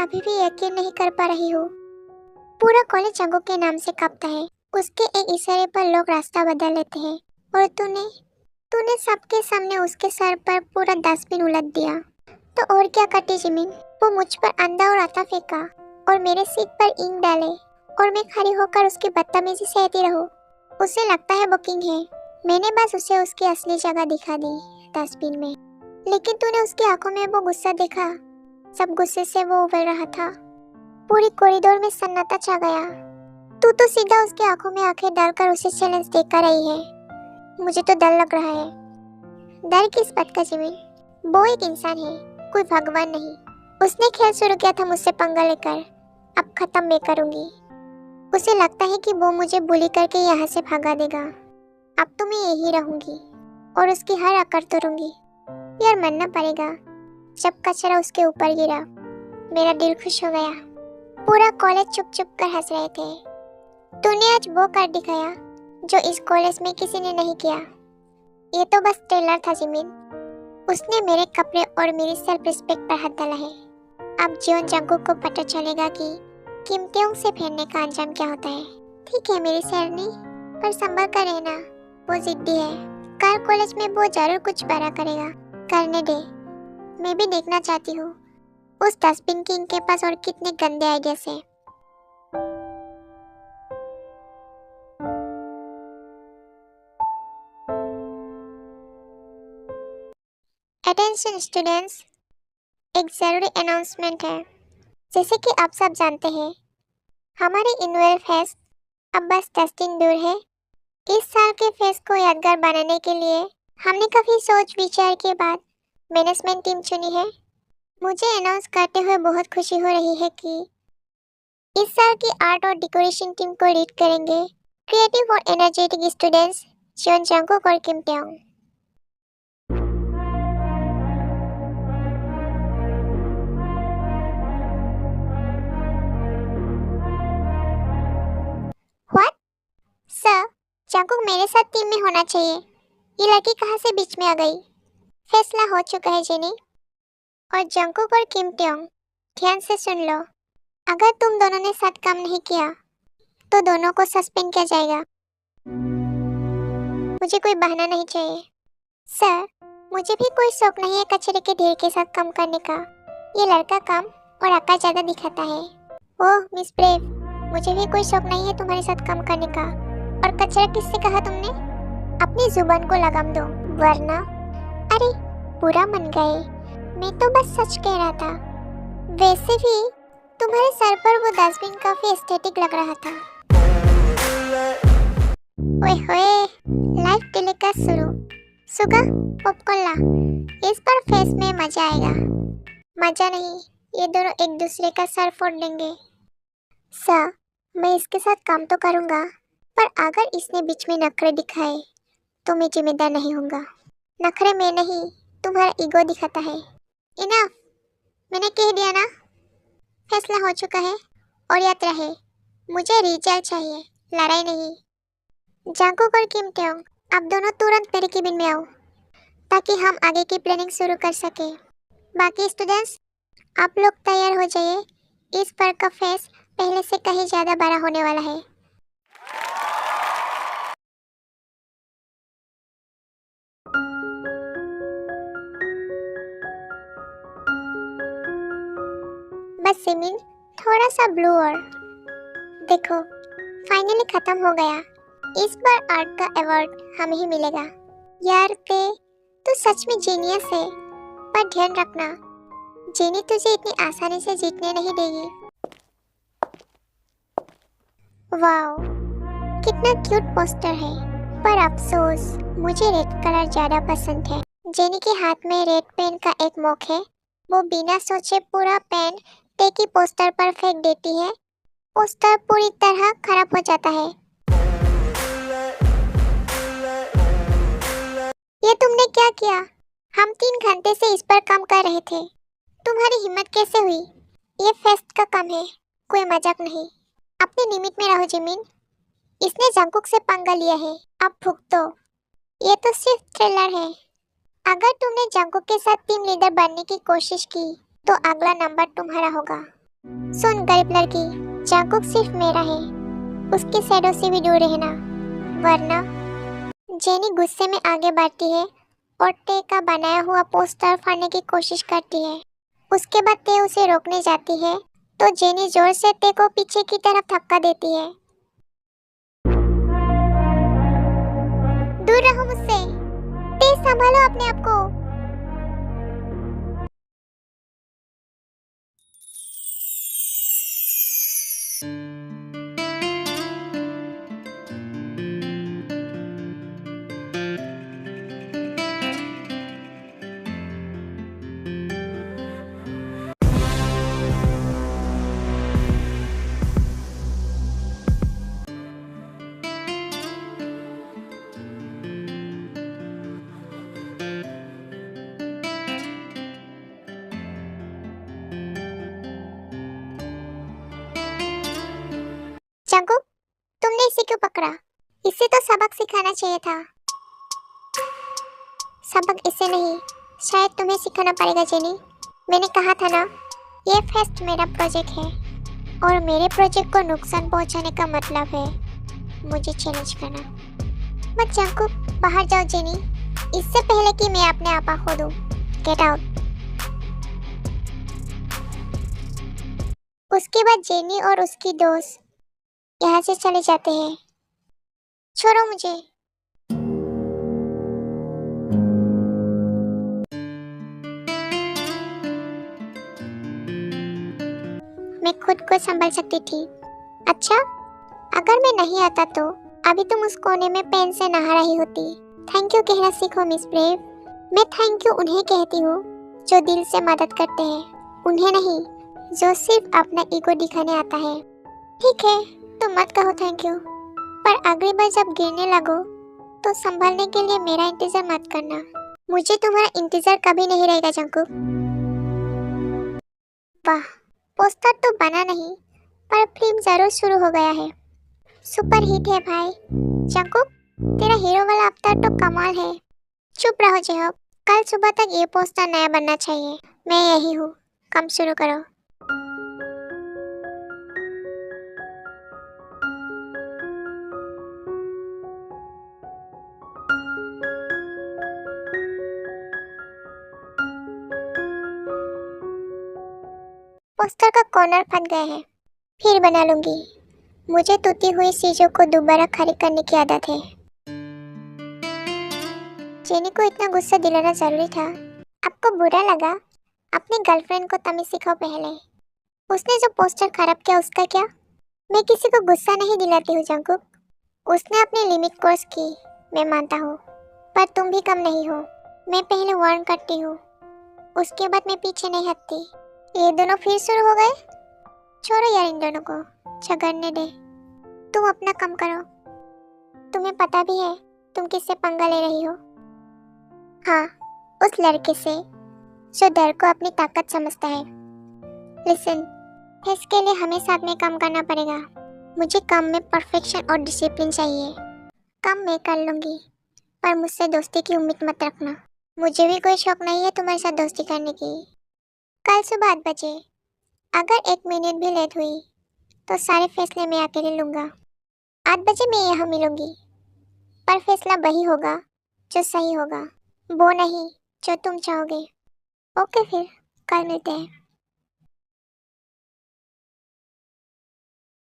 अभी भी यकीन नहीं कर पा रही हूँ। पूरा कॉलेज जंगकुक के नाम से कांपता है। उसके एक इशारे पर लोग रास्ता बदल लेते हैं और तूने तूने सबके सामने उसके सर पर पूरा डस्टबिन उलट दिया। तो और क्या करती जिमिन? वो मुझ पर अंधा और आता फेंका और मेरे सीट पर इंक डाले और मैं खड़ी होकर उसकी बदतमीजी सहती रहूं। उसे लगता है बुकिंग है। मैंने बस उसे उसकी असली जगह दिखा दी, डस्टबिन में। लेकिन तूने उसकी आंखों में वो गुस्सा देखा? सब गुस्से से वो उबल रहा था। पूरी कॉरिडोर में सन्नाटा छा गया। तू तो सीधा उसकी आंखों में आंखें डालकर उसे चैलेंज देकर रही है। मुझे तो डर लग रहा है। डर किस बात का जिमिन? वो एक इंसान है, कोई भगवान नहीं। उसने खेल शुरू किया था मुझसे पंगा लेकर। अब खत्म मैं करूंगी। उसे लगता है कि वो मुझे बुली करके यहाँ से भगा देगा। अब तो मैं यही रहूंगी और उसकी हर अकड़ तोड़ूंगी। यार मानना पड़ेगा, जब कचरा उसके ऊपर गिरा मेरा दिल खुश हो गया। पूरा कॉलेज चुप चुप कर हंस रहे थे। तूने आज वो कर दिखाया जो इस कॉलेज में किसी ने नहीं किया। ये तो बस ट्रेलर था जिमिन। उसने मेरे कपड़े और मेरी सेल्फ रिस्पेक्ट पर हाथ डाला है। अब जियोन जंगकुक को पता चलेगा कि किम टेयोंग से फेरने का अंजाम क्या होता है। ठीक है मेरी शेरनी, पर संभल कर रहना। वो जिद्दी है। कल कॉलेज में वो जरूर कुछ बड़ा करेगा। करने दे। मैं भी देखना चाहती हूँ उस डस्टबिन किंग के पास और कितने गंदे आइडियाज हैं। अटेंशन स्टूडेंट्स, एक जरूरी अनाउंसमेंट है। जैसे कि आप सब जानते हैं, हमारे एनुअल फेस्ट अब बस 10 दिन दूर है। इस साल के फेस्ट को यादगार बनाने के लिए हमने काफी सोच विचार के बाद मैनेजमेंट टीम चुनी है। मुझे अनाउंस करते हुए बहुत खुशी हो रही है कि इस साल की आर्ट और डेकोरेशन टीम को लीड करेंगे क्रिएटिव और एनर्जेटिक स्टूडेंट्स जियोन जंगकुक और किम टेयोंग। व्हाट? सर, जंगकुक मेरे साथ टीम में होना चाहिए। ये लड़की कहाँ से बीच में आ गई? फैसला हो चुका है जेनी। और जंगकुक और किम टेयोंग, ध्यान से सुन लो। अगर तुम दोनों ने साथ काम नहीं किया तो दोनों को सस्पेंड किया जाएगा। मुझे कोई बहाना नहीं चाहिए। सर, मुझे भी कोई शौक नहीं है कचरे के ढेर के साथ काम करने का। ये लड़का काम और आकार ज्यादा दिखाता है। ओह मिस ब्रेव, मुझे भी कोई शौक नहीं है तुम्हारे साथ काम करने का। और कचरा किससे कहा तुमने? अपनी जुबान को लगाम दो वरना। अरे बुरा मन गए, मैं तो बस सच कह रहा था। वैसे भी तुम्हारे सर पर वो डस्टबिन काफी एस्थेटिक लग रहा था। ओए होए, लाइव टेलीकास्ट शुरू। सुगा पॉपकॉर्न ला, इस पर फेस में मजा आएगा। मजा नहीं, ये दोनों एक दूसरे का सर फोड़ देंगे। सर, मैं इसके साथ काम तो करूंगा, पर अगर इसने बीच में नखरे दिखाए तो मैं जिम्मेदार नहीं होऊंगा। नखरे में नहीं, तुम्हारा ईगो दिखाता है। इनफ, मैंने कह दिया ना। फैसला हो चुका है और याद रहे, मुझे रिजल्ट चाहिए, लड़ाई नहीं। जंगकुक और किम टेयोंग, आप दोनों तुरंत मेरे केबिन में आओ ताकि हम आगे की प्लानिंग शुरू कर सके। बाकी स्टूडेंट्स, आप लोग तैयार हो जाइए। इस बार का फेस्ट पहले से कहीं ज्यादा बड़ा होने वाला है। बस सिमिन, थोड़ा सा ब्लू और देखो, फाइनली खत्म हो गया। इस बार आर्ट का अवार्ड हमें ही मिलेगा। यार तू सच में जीनियस है, पर ध्यान रखना, जेनी तुझे इतनी आसानी से जीतने नहीं देगी। वाओ, कितना क्यूट पोस्टर है, पर अफसोस मुझे रेड कलर ज्यादा पसंद है। जेनी के हाथ में रेड पेन का एक मॉक है। वो बिना सोचे पूरा पेन टेकी पोस्टर पर फेंक देती है। पोस्टर पूरी तरह खराब हो जाता है। ये तुमने क्या किया? हम 3 घंटे से इस पर काम कर रहे थे। तुम्हारी हिम्मत कैसे हुई? ये फेस्ट का काम है, कोई मजाक नहीं। अपने लिमिट में रहो जिमिन। इसने जंगकुक से पंगा लिया है, अब भुगतो। ये तो सिर्फ ट्रेलर है। अगर तुमने जंगकुक के साथ टीम लीडर बनने की कोशिश की तो अगला नंबर तुम्हारा होगा। सुन गरीब लड़की, जंगकुक सिर्फ मेरा है, उसके शैडो से भी दूर रहना, वरना। जेनी गुस्से में आगे बढ़ती है और टे का बनाया हुआ पोस्टर फाड़ने की कोशिश करती है। उसके बाद ते उसे रोकने जाती है तो जेनी जोर से ते को पीछे की तरफ धक्का देती है। दूर रहो मुझसे, ते संभालो अपने आप को। जंगकुक, तुमने इसे क्यों पकड़ा? इसे तो सबक सिखाना चाहिए था। सबक इसे नहीं, शायद तुम्हें सिखाना पड़ेगा जेनी। मैंने कहा था ना, ये फेस्ट मेरा प्रोजेक्ट है और मेरे प्रोजेक्ट को नुकसान पहुंचाने का मतलब है मुझे चैलेंज करना। मत जंगकुक, बाहर जाओ जेनी, इससे पहले कि मैं अपने आपा खो दूं। Get out. उसके बाद जेनी और उसकी दोस्त यहाँ से चले जाते हैं। छोड़ो मुझे। मैं खुद को संभाल सकती थी। अच्छा, अगर मैं नहीं आता तो अभी तुम उस कोने में पेन से नहा रही होती। थैंक यू कहना सीखो मिस ब्रेव। मैं थैंक यू उन्हें कहती हूँ जो दिल से मदद करते हैं, उन्हें नहीं जो सिर्फ अपना ईगो दिखाने आता है। ठीक है, तुम मत कहो थैंक यू, पर अगली बार जब गिरने लगो तो संभालने के लिए मेरा इंतजार मत करना। मुझे तुम्हारा इंतजार कभी नहीं रहेगा जंगकुक। वाह, पोस्टर तो बना नहीं, पर फिल्म जरूर शुरू हो गया है। सुपर हिट है भाई। जंगकुक, तेरा हीरो वाला अवतार तो कमाल है। चुप रहो जेहब, कल सुबह तक ये पोस्टर नया बनना चाहिए। मैं यही हूँ, काम शुरू करो। पोस्टर का कॉर्नर फट गया है, फिर बना लूंगी। मुझे टूटी हुई चीजों को दोबारा खड़ी करने की आदत है। जेनी को इतना गुस्सा दिलाना जरूरी था। आपको बुरा लगा? अपनी गर्लफ्रेंड को तमीज सिखाओ पहले। उसने जो पोस्टर खराब किया उसका क्या? मैं किसी को गुस्सा नहीं दिलाती हूँ जंगकुक। उसने अपनी लिमिट क्रॉस की, मैं मानता हूँ, पर तुम भी कम नहीं हो। मैं पहले वार्न करती हूँ, उसके बाद मैं पीछे नहीं हटती। ये दोनों फिर शुरू हो गए। छोड़ो यार इन दोनों को, झगड़ने दे। तुम अपना काम करो। तुम्हें पता भी है तुम किससे पंगा ले रही हो? हाँ, उस लड़के से जो डर को अपनी ताकत समझता है। लिसन, इसके लिए हमें साथ में काम करना पड़ेगा। मुझे काम में परफेक्शन और डिसिप्लिन चाहिए। काम मैं कर लूंगी, पर मुझसे दोस्ती की उम्मीद मत रखना। मुझे भी कोई शौक नहीं है तुम्हारे साथ दोस्ती करने की। कल सुबह 8 बजे, अगर 1 मिनट भी लेट हुई तो सारे फैसले मैं अकेले लूंगा। 8 बजे मैं यहाँ मिलूंगी, पर फैसला वही होगा जो सही होगा, वो नहीं जो तुम चाहोगे। ओके फिर, कल मिलते हैं।